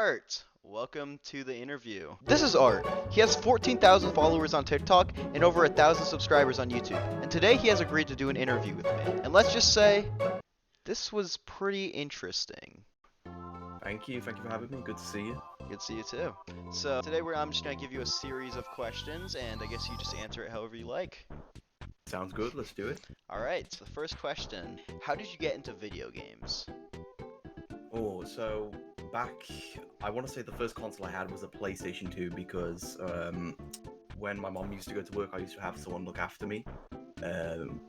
Art! Welcome to the interview. This is Art. He has 14,000 followers on TikTok and over 1,000 subscribers on YouTube. And today he has agreed to do an interview with me. And let's just say, this was pretty interesting. Thank you for having me. Good to see you. Good to see you too. So today I'm just going to give you a series of questions and I guess you just answer it however you like. Sounds good. Let's do it. Alright, so the first question. How did you get into video games? Oh, so I want to say the first console I had was a PlayStation 2 because when my mom used to go to work, I used to have someone look after me,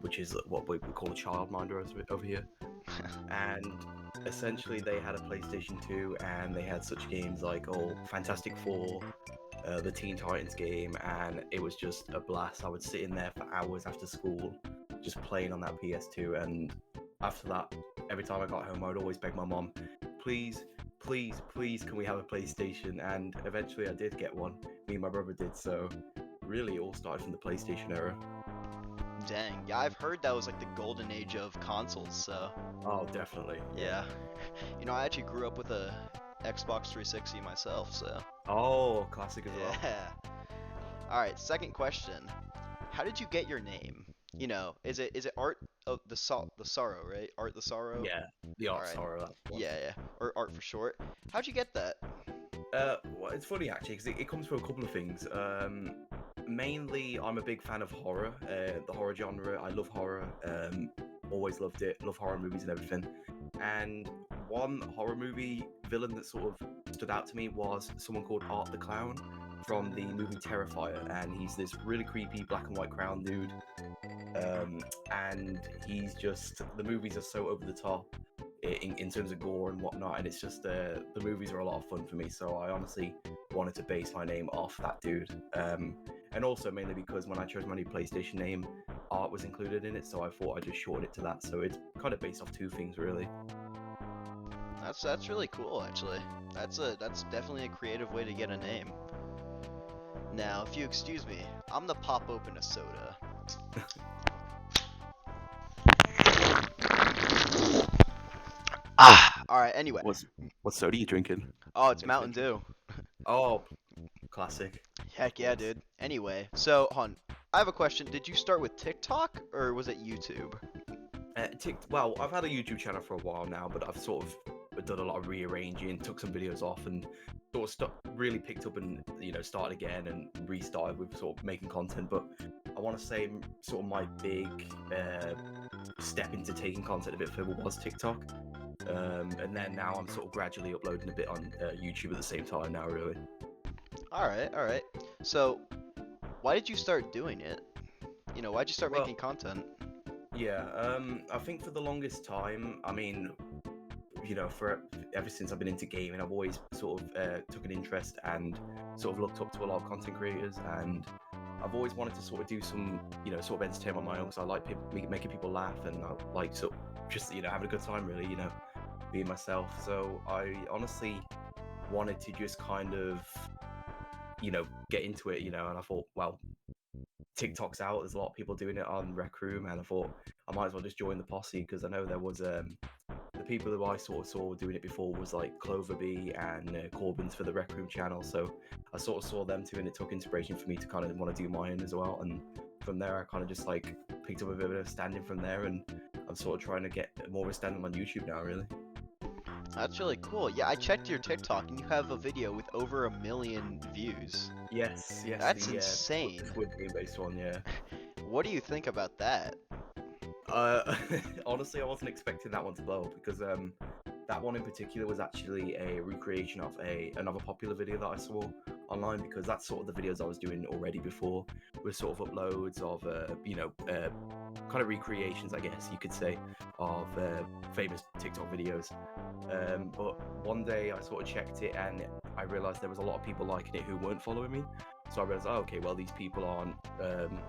which is what we call a childminder over here. And essentially they had a PlayStation 2 and they had such games like Fantastic Four, the Teen Titans game, and it was just a blast. I would sit in there for hours after school just playing on that PS2, and after that, every time I got home, I would always beg my mom, please, can we have a PlayStation? And eventually I did get one. Me and my brother did, so really it all started from the PlayStation era. Dang, yeah, I've heard that was like the golden age of consoles, so... Oh, definitely. Yeah. You know, I actually grew up with a Xbox 360 myself, so... Oh, classic as well. Yeah. Alright, second question. How did you get your name? You know, is it Art of the Sorrow, right? Art the Sorrow? Yeah, the Art Alright. Sorrow. That's one. Yeah, or Art for short. How'd you get that? Well, it's funny actually, because it comes from a couple of things. Mainly, I'm a big fan of horror, the horror genre. I love horror. Always loved it. Love horror movies and everything. And one horror movie villain that sort of stood out to me was someone called Art the Clown from the movie Terrifier, and he's this really creepy black and white clown dude. And he's just, the movies are so over the top in terms of gore and whatnot, and it's just the movies are a lot of fun for me, so I honestly wanted to base my name off that dude. And also mainly because when I chose my new PlayStation name, Art was included in it, so I thought I'd just shorten it to that, so it's kind of based off two things really. That's really cool, actually. That's definitely a creative way to get a name. Now, if you excuse me, I'm gonna pop open a soda. Alright, anyway. What soda are you drinking? Oh, it's Mountain Dew. Oh, classic. Heck yeah, dude. Anyway, so, hon, I have a question. Did you start with TikTok, or was it YouTube? Well, I've had a YouTube channel for a while now, but I've sort of done a lot of rearranging, took some videos off, and sort of really picked up and, you know, started again and restarted with sort of making content. But I want to say sort of my big step into taking content a bit further was TikTok. And then now I'm sort of gradually uploading a bit on YouTube at the same time now, really. Alright. So, why did you start doing it? You know, why'd you start making content? Yeah, I think for the longest time, I mean, you know, ever since I've been into gaming, I've always sort of took an interest and sort of looked up to a lot of content creators, and I've always wanted to sort of do some, you know, sort of entertainment on my own, because I like making people laugh, and I like sort of just, you know, having a good time, really, you know, being myself. So I honestly wanted to just kind of, you know, get into it, you know, and I thought, well, TikTok's out, there's a lot of people doing it on Rec Room, and I thought I might as well just join the posse, because I know there was the people who I sort of saw doing it before was like Cloverbee and Corbin's for the Rec Room channel, so I sort of saw them too, and it took inspiration for me to kind of want to do mine as well. And from there I kind of just like picked up a bit of standing from there, and I'm sort of trying to get more of a standing on YouTube now, really. That's really cool. Yeah, I checked your TikTok and you have a video with over 1 million views. Yes. That's insane. Squid Game based one, yeah. What do you think about that? Honestly, I wasn't expecting that one to blow up, because that one in particular was actually a recreation of another popular video that I saw online, because that's sort of the videos I was doing already before, with sort of uploads of you know, kind of recreations, I guess you could say, of famous TikTok videos. But one day I sort of checked it and I realized there was a lot of people liking it who weren't following me. So I realized, oh, okay, well, these people aren't,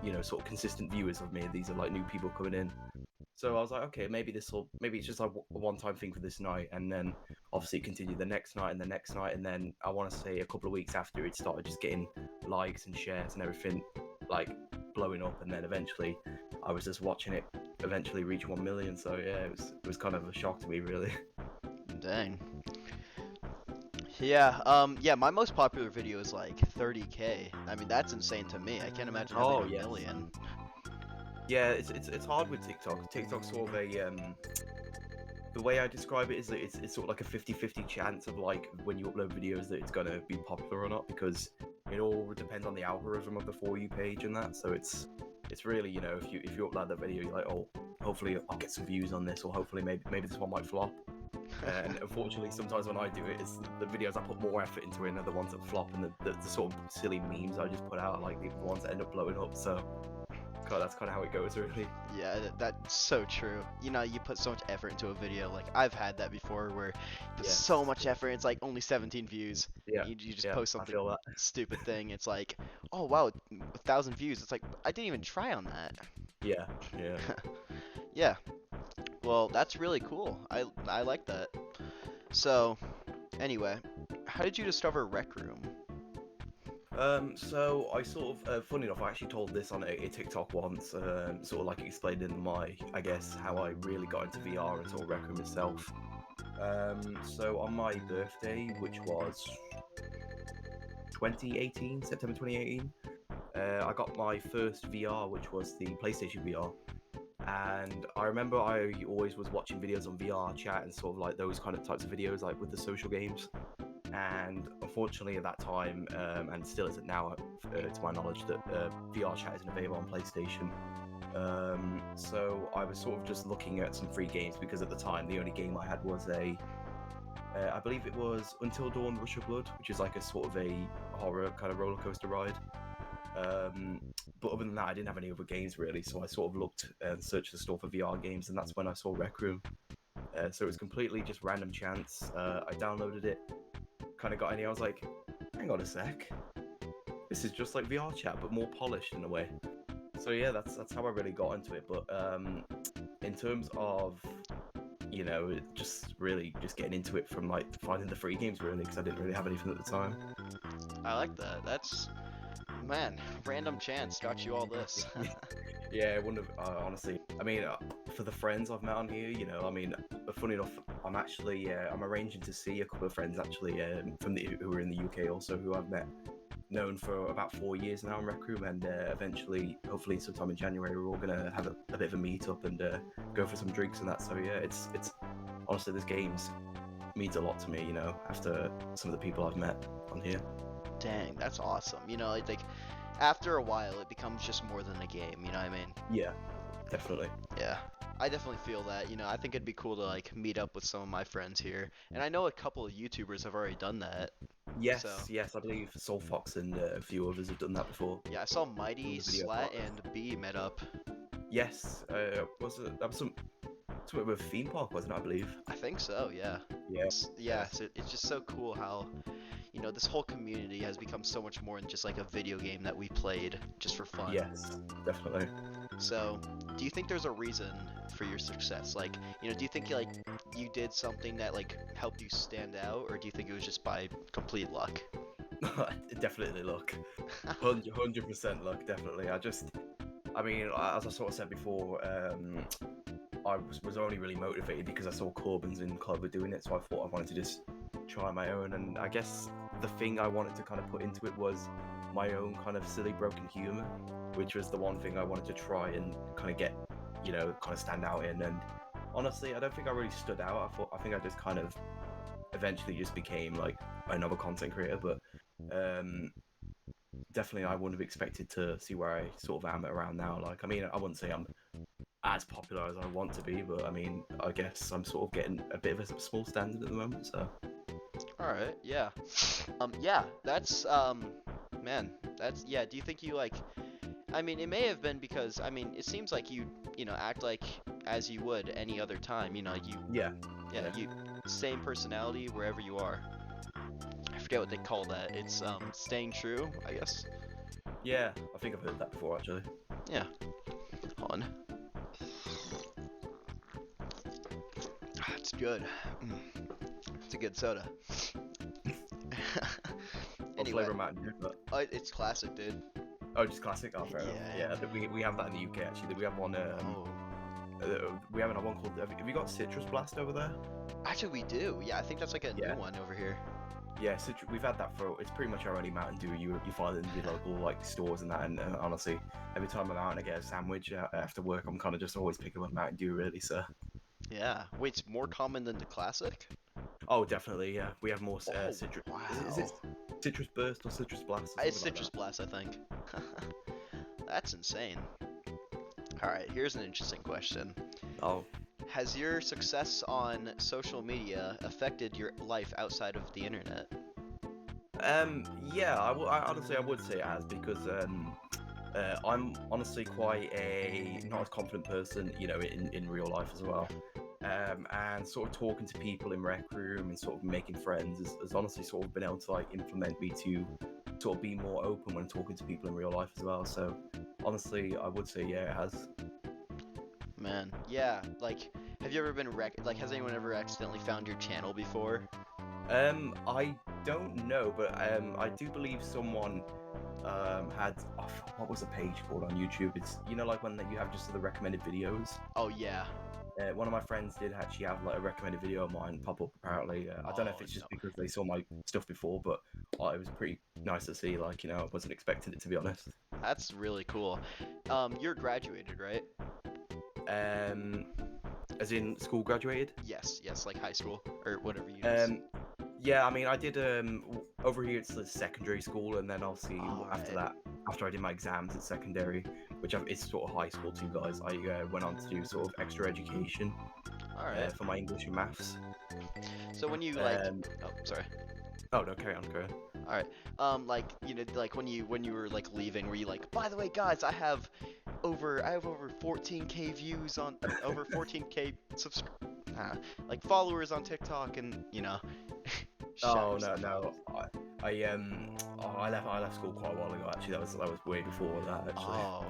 you know, sort of consistent viewers of me. These are like new people coming in. So I was like, okay, maybe it's just like a one-time thing for this night. And then obviously it continued the next night and the next night. And then I want to say a couple of weeks after, it started just getting likes and shares and everything, like blowing up. And then eventually I was just watching it eventually reach 1 million. So yeah, it was kind of a shock to me, really. Dang. Yeah, my most popular video is like 30K. I mean, that's insane to me. I can't imagine having Oh a yes. million. Yeah, it's hard with TikTok. TikTok's sort of a the way I describe it is that it's sort of like a 50-50 chance of like when you upload videos that it's gonna be popular or not, because it all depends on the algorithm of the For You page and that. So it's really, you know, if you upload that video, you're like, oh, hopefully I'll get some views on this, or hopefully maybe this one might flop. And unfortunately, sometimes when I do it, it's the videos I put more effort into it, and the ones that flop, and the sort of silly memes I just put out are like the ones that end up blowing up. So that's kind of how it goes, really. Yeah, that's so true. You know, you put so much effort into a video. Like, I've had that before where there's so Yes. much effort, it's like only 17 views. Yeah. You just Yeah. post I something feel that. stupid thing. It's like, oh wow, 1,000 views. It's like, I didn't even try on that. Yeah. Yeah. Yeah, well, that's really cool. I like that. So, anyway, how did you discover Rec Room? So I sort of, funny enough, I actually told this on a TikTok once, sort of like explained in my, I guess, how I really got into VR and sort of Rec Room itself. So on my birthday, which was 2018, September 2018, I got my first VR, which was the PlayStation VR. And I remember I always was watching videos on VR chat and sort of like those kind of types of videos, like with the social games. And unfortunately, at that time, and still isn't now, to my knowledge, that VR chat isn't available on PlayStation. So I was sort of just looking at some free games, because at the time the only game I had was I believe it was Until Dawn: Rush of Blood, which is like a sort of a horror kind of roller coaster ride. But other than that, I didn't have any other games really, so I sort of looked and searched the store for VR games, and that's when I saw Rec Room. So it was completely just random chance. I downloaded it, kind of got in here. I was like, hang on a sec, this is just like VR chat but more polished in a way. So yeah, that's how I really got into it. But in terms of, you know, just really just getting into it from like finding the free games really, because I didn't really have anything at the time. I like that. That's, man, random chance got you all this. Yeah, I wouldn't have, honestly. I mean, for the friends I've met on here, you know, I mean, funny enough, I'm actually, I'm arranging to see a couple of friends actually who are in the UK also, who I've known for about 4 years now in Rec Room, and eventually, hopefully, sometime in January, we're all gonna have a bit of a meet up and go for some drinks and that. So yeah, it's honestly, this games means a lot to me, you know, after some of the people I've met on here. Dang, that's awesome. You know, like after a while, it becomes just more than a game. You know what I mean? Yeah, definitely. Yeah, I definitely feel that. You know, I think it'd be cool to like meet up with some of my friends here, and I know a couple of YouTubers have already done that. Yes, So yes, I believe Soul Fox and a few others have done that before. yeah, I saw Some Mighty, of the video Slat, partners. and B met up. Yes, was it, that was something with a theme park, wasn't it? I believe. I think so. Yeah. Yeah. Yeah. So it's just so cool how, you know, this whole community has become so much more than just like a video game that we played just for fun. Yes, definitely. So, do you think there's a reason for your success? Like, you know, do you think like you did something that like helped you stand out, or do you think it was just by complete luck? Definitely luck. 100% luck, definitely. I mean, as I sort of said before, I was only really motivated because I saw Corbin's in Clover doing it, so I thought I wanted to just try my own. And I guess the thing I wanted to kind of put into it was my own kind of silly, broken humor, which was the one thing I wanted to try and kind of get, you know, kind of stand out in. And honestly, I don't think I really stood out. I think I just kind of eventually just became like another content creator, but definitely I wouldn't have expected to see where I sort of am around now. Like, I mean, I wouldn't say I'm as popular as I want to be, but I mean, I guess I'm sort of getting a bit of a small standard at the moment. So All right. Yeah. Yeah. That's man. That's yeah. Do you think you like? I mean, it may have been because I mean, it seems like you know act like as you would any other time. You know, like yeah, yeah, you same personality wherever you are. I forget what they call that. It's staying true, I guess. yeah, I think I've heard that before actually. Yeah. Hold on. Ah, it's good. It's a good soda. What Anyway, flavor Mountain Dew? But it's classic, dude. oh, just classic. Oh, fair enough. Yeah. Yeah, we have that in the UK actually. We have one. Oh. We have another one called. Have you got Citrus Blast over there? Actually, we do. Yeah, I think that's like a Yeah. new one over here. Yeah, we've had that for. It's pretty much our only Mountain Dew. You find it in the local like stores and that. And honestly, every time I'm out and I get a sandwich after work, I'm kind of just always picking up Mountain Dew, really. So. Yeah. Wait, it's more common than the classic? Oh, definitely. Yeah, we have more Oh, citrus. Is it wow. Citrus Burst or Citrus Blast or It's something like Citrus that? Blast, I think. That's insane. All right, here's an interesting question. Oh, Has your success on social media affected your life outside of the internet? yeah. Honestly, I would say it has because I'm honestly quite a not as confident person, in real life as well. And sort of talking to people in Rec Room and sort of making friends has honestly sort of been able to like implement me to sort of be more open when talking to people in real life as well. So honestly, I would say yeah, it has. Man, yeah. Like, have you ever been has anyone ever accidentally found your channel before? I don't know, but I do believe someone had what was the page called on YouTube? It's like when you have just the recommended videos. Oh yeah. One of my friends did actually have like a recommended video of mine pop up. Apparently, I don't know if Oh it's no. just because they saw my stuff before, but it was pretty nice to see. Like I wasn't expecting it to be honest. That's really cool. You're graduated, right? Um, as in school graduated. Yes, yes, like high school or whatever you just. Um, yeah, I mean, I did over here it's the secondary school, and then obviously after Alright. that, after I did my exams at secondary, it's sort of high school too, guys. I went on to do sort of extra education Alright. for my English and maths. So when you Um, oh, sorry. oh no, carry on, carry on. All right. Like like when you were like leaving, were you like, by the way, guys, I have over 14K views on over 14K like followers on TikTok, and shout Oh no, yourself out. no, I left school quite a while ago. Actually, that was way before that. Actually, Oh,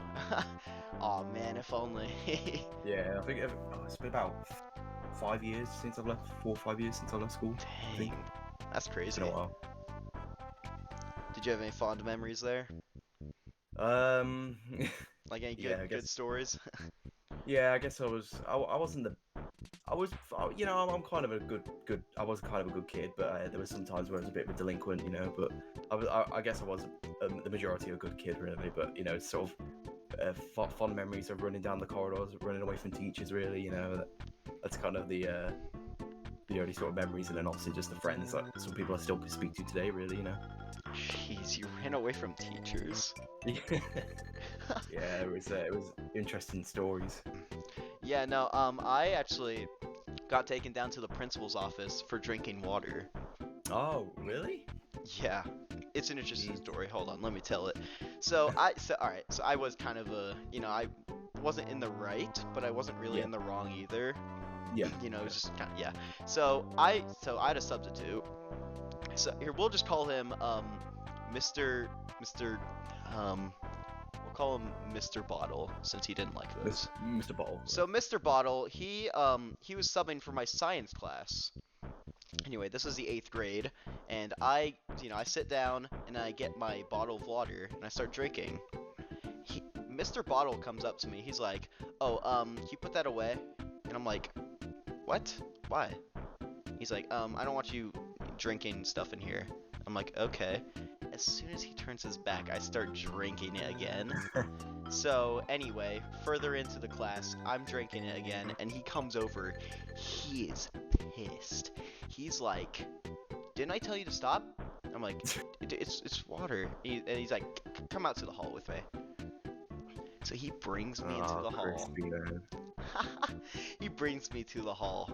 oh man, if only. yeah, I think it's been about 5 years since I've left. 4 or 5 years since I left school. I think Dang, that's it's crazy. been a while. Did you have any fond memories there? Um, Like any yeah, I good guess. stories? Yeah, I guess I was. I wasn't the. I was. I'm kind of a good. I was kind of a good kid, but there were some times where I was a bit of a delinquent, But I guess I was the majority a good kid, really. But it's sort of fond memories of running down the corridors, running away from teachers. Really, that's kind of the only sort of memories, and then obviously just the friends that some people I still speak to today. Really. Jeez, you ran away from teachers. Yeah, it was interesting stories. Yeah, no, I actually got taken down to the principal's office for drinking water. Oh, really? Yeah, it's an interesting Jeez. story. Hold on, let me tell it. All right, so I was kind of I wasn't in the right, but I wasn't really Yeah. in the wrong either. Yeah. It was just kind of, yeah. So I had a substitute. So here, we'll just call him, Mr. We'll call him Mr. Bottle since he didn't like those. Mr. Bottle. So Mr. Bottle, he was subbing for my science class. Anyway, this is the 8th grade, and I sit down and I get my bottle of water and I start drinking. Mr. Bottle comes up to me. He's like, "Oh, can you put that away?" And I'm like, "What? Why?" He's like, "I don't want you drinking stuff in here." I'm like, "Okay." As soon as he turns his back, I start drinking it again. So anyway, further into the class, I'm drinking it again, and he comes over. He is pissed. He's like, "Didn't I tell you to stop?" I'm like, It's water." And he's like, "Come out to the hall with me." So he brings me into the hall. Crispy, man. He brings me to the hall.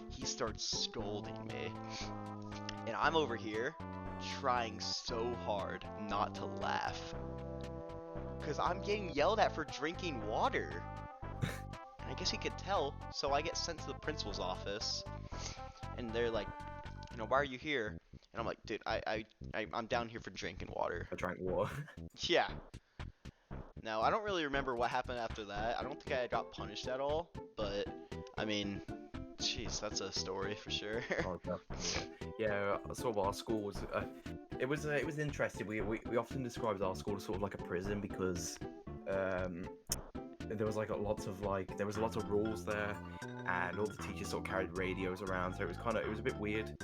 He starts scolding me. And I'm over here trying so hard not to laugh. Because I'm getting yelled at for drinking water. And I guess he could tell, so I get sent to the principal's office. And they're like, "Why are you here?" And I'm like, "Dude, I'm down here for drinking water." I drank water. Yeah. Now, I don't really remember what happened after that. I don't think I got punished at all. But, I mean, jeez, that's a story for sure. Oh, definitely. Yeah, sort of our school was. It was interesting. We often described our school as sort of like a prison because there was like lots of rules there, and all the teachers sort of carried radios around, so it was a bit weird.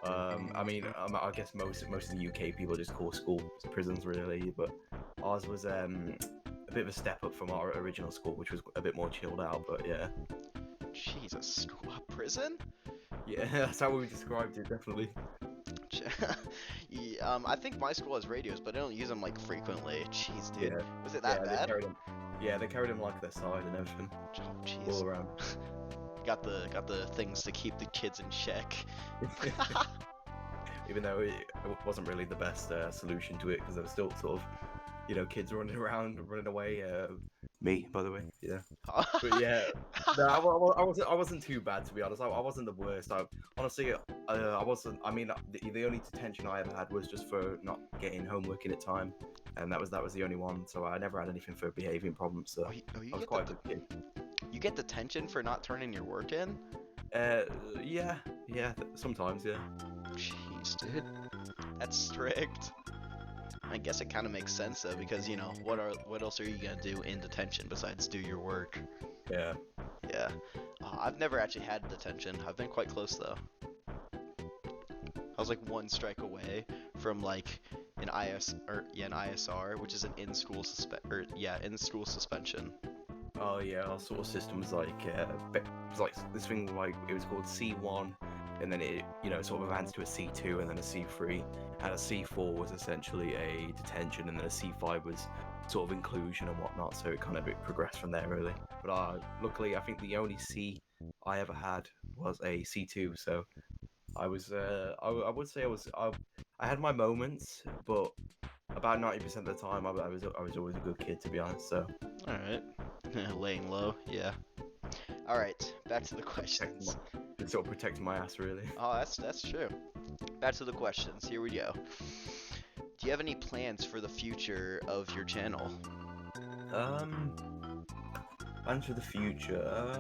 I guess most of the UK people just call schools prisons really, but ours was a bit of a step up from our original school, which was a bit more chilled out. But yeah, Jesus, a prison? yeah, that's how we described it, definitely. Yeah, I think my school has radios, but I don't use them like frequently. Jeez, dude. Yeah. Was it that bad? They carried them like their side and everything. Oh, jeez. All around. Got the things to keep the kids in check. Even though it wasn't really the best solution to it, because there was still sort of, kids running around, running away. Me, by the way, yeah. But yeah, no, I wasn't too bad, to be honest. I wasn't the worst. Honestly, I wasn't. I mean, the only detention I ever had was just for not getting homework in at time, and that was the only one. So I never had anything for behaving problems. So I was quite a good kid. You get detention for not turning your work in? Yeah, sometimes, yeah. Jeez, dude, that's strict. I guess it kind of makes sense though, because what else are you gonna do in detention besides do your work? Yeah. Yeah. I've never actually had detention. I've been quite close though. I was like one strike away from like an ISR, which is an in-school suspension. Oh yeah, our sort of system was like this thing, like it was called C1, and then it sort of advanced to a C2 and then a C3, and a C4 was essentially a detention, and then a C5 was sort of inclusion and whatnot. So it kind of progressed from there really. But luckily, I think the only C I ever had was a C2. So I was I would say I had my moments, but about 90% of the time I was always a good kid, to be honest. So all right. Laying low, yeah. All right, back to the questions. It sort of protected my ass, really. Oh, that's true. Back to the questions. Here we go. Do you have any plans for the future of your channel? Plans for the future?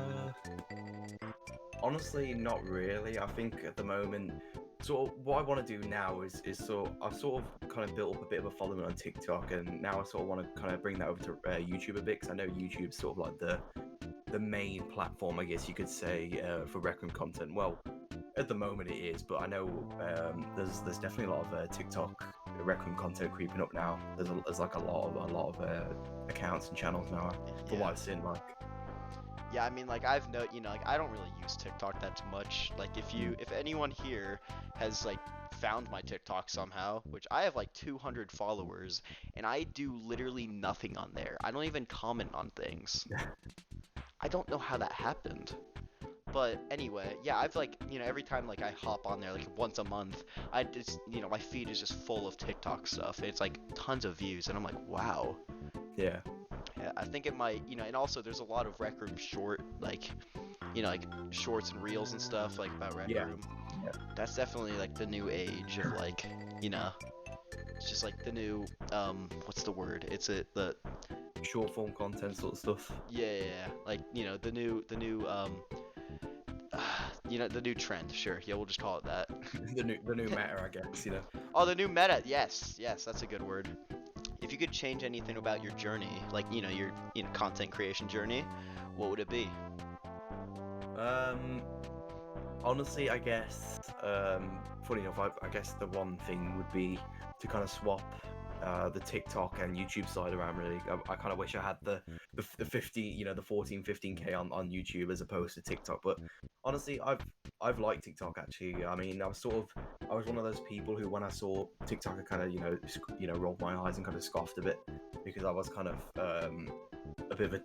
Honestly, not really. I think at the moment, sort of what I want to do now is I've sort of kind of built up a bit of a following on TikTok, and now I sort of want to kind of bring that over to YouTube a bit, because I know YouTube's sort of like the main platform, I guess you could say, for Rec Room content. Well, at the moment it is, but I know there's definitely a lot of TikTok Rec Room content creeping up now. There's like a lot of accounts and channels now, from what I've seen, like. Yeah, I mean, like I've I don't really use TikTok that much. Like if anyone here has like found my TikTok somehow, which I have like 200 followers, and I do literally nothing on there. I don't even comment on things. I don't know how that happened. But anyway, yeah, I've like, every time like I hop on there like once a month, I just, my feed is just full of TikTok stuff. It's like tons of views, and I'm like, wow. Yeah. Yeah, I think it might, and also there's a lot of Rec Room short, like, like shorts and reels and stuff like about Rec Room. Yeah. That's definitely like the new age of like, it's just like the new, what's the word? It's the short form content sort of stuff. Yeah, like, the new the new trend. Sure, yeah, we'll just call it that. the new meta, I guess. Oh, the new meta. Yes, that's a good word. If you could change anything about your journey, like your content creation journey, what would it be? Honestly, I guess funny enough, I guess the one thing would be to kind of swap the TikTok and YouTube side around. Really, I kind of wish I had the 50, the 14-15K on YouTube as opposed to TikTok. But honestly, I've liked TikTok actually. I mean, I was one of those people who, when I saw TikTok, I kind of rolled my eyes and kind of scoffed a bit, because I was kind of a bit of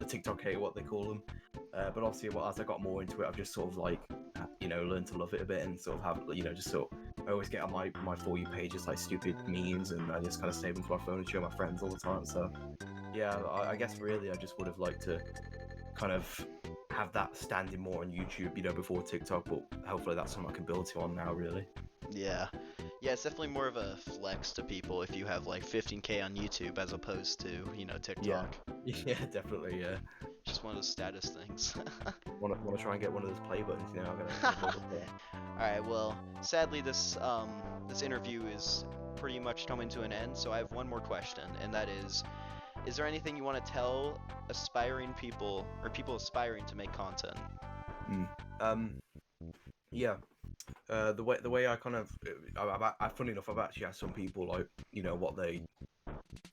a TikTok hater, what they call them. But obviously, as I got more into it, I've just sort of like learned to love it a bit, and sort of have just sort of, I always get on my For You pages like stupid memes, and I just kind of save them to my phone and show my friends all the time. So yeah, I guess really I just would have liked to kind of have that standing more on YouTube, before TikTok, but hopefully that's something I can build to on now, really. Yeah, it's definitely more of a flex to people if you have like 15K on YouTube as opposed to TikTok. Yeah, definitely. Yeah. Just one of those status things. want to try and get one of those play buttons, All right. Well, sadly, this interview is pretty much coming to an end. So I have one more question, and that is, is there anything you want to tell aspiring people or people aspiring to make content? Um, yeah. The way I kind of, funny enough, I've actually asked some people like,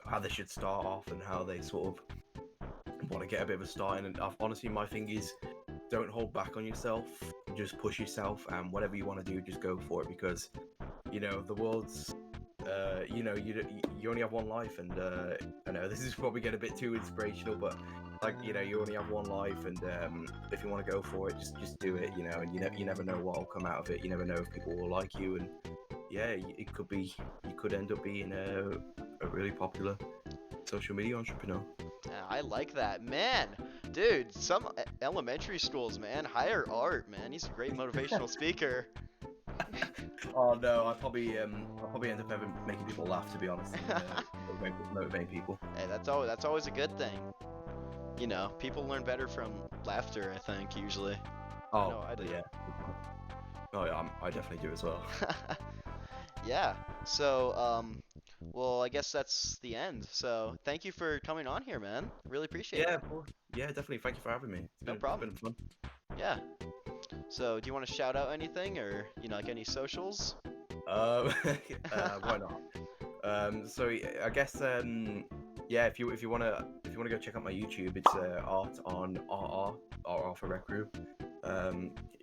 how they should start off and how they sort of want to get a bit of a start in. And honestly, my thing is, don't hold back on yourself. Just push yourself, and whatever you want to do, just go for it. Because the world's, you only have one life, and I know this is probably getting a bit too inspirational, but like you only have one life, and if you want to go for it, just do it. And you never know what will come out of it. You never know if people will like you, and yeah, it could be you could end up being a really popular social media entrepreneur. Yeah, I like that, man. Dude, some elementary schools, man, hire Art, man. He's a great motivational speaker. Oh no, I'll probably end up making people laugh, to be honest, and motivating people. Hey, that's always a good thing. People learn better from laughter, I think, usually. Oh, No, I do. yeah. Oh yeah, I definitely do as well. Yeah. So, well, I guess that's the end. So, thank you for coming on here, man. Really appreciate Yeah, it. of course. Yeah, definitely. Thank you for having me. No problem. It's been fun. Yeah. So, do you want to shout out anything or, like any socials? Why not? So I guess yeah, if you wanna go check out my YouTube, it's Art on RR for Rec Room.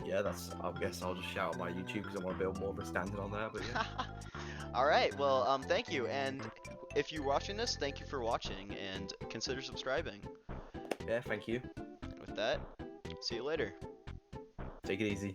Yeah, I guess I'll just shout out my YouTube because I want to build more of a standard on there. But yeah. All right. Well, thank you. And if you're watching this, thank you for watching and consider subscribing. Yeah, thank you. With that, see you later. Take it easy.